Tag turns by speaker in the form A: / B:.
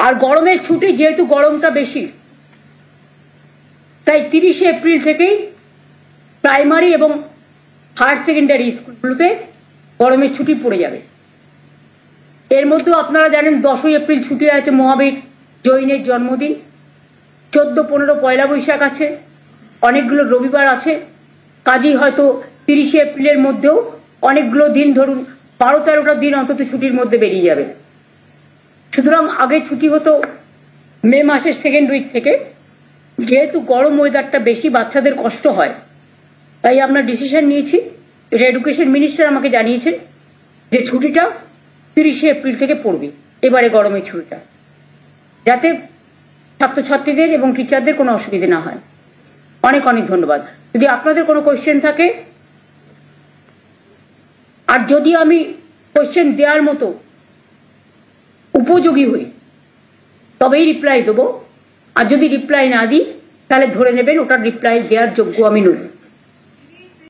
A: আর গরমের ছুটি যেহেতু গরমটা বেশি, তাই 30শে এপ্রিল থেকেই প্রাইমারি এবং হায়ার সেকেন্ডারি স্কুলগুলোতে গরমের ছুটি পড়ে যাবে। এর মধ্যেও আপনারা জানেন 10ই এপ্রিল ছুটি আছে মহাবীর জৈনের জন্মদিন, 14-15 পয়লা বৈশাখ আছে, অনেকগুলো রবিবার আছে, কাজেই হয়তো 30শে এপ্রিলের মধ্যেও অনেকগুলো দিন, ধরুন 12-13টা দিন অন্তত ছুটির মধ্যে বেরিয়ে যাবে। সুতরাং আগে ছুটি হতো মে মাসের সেকেন্ড উইক থেকে, যেহেতু গরম ওয়েদারটা বেশি, বাচ্চাদের কষ্ট হয়, তাই আমরা ডিসিশন নিয়েছি, এটা এডুকেশন মিনিস্টার আমাকে জানিয়েছেন যে ছুটিটা 30শে এপ্রিল থেকে পড়বে এবারে গরমের ছুটিটা, যাতে ছাত্রছাত্রীদের এবং টিচারদের কোনো অসুবিধা না হয়। অনেক অনেক ধন্যবাদ। যদি আপনাদের কোনো কোয়েশ্চেন থাকে, আর যদি আমি কোয়েশ্চেন দেওয়ার মতো উপযোগী হই তবেই রিপ্লাই দেবো, আর যদি রিপ্লাই না দিই তাহলে ধরে নেবেন ওটার রিপ্লাই দেওয়ার যোগ্য আমি নই।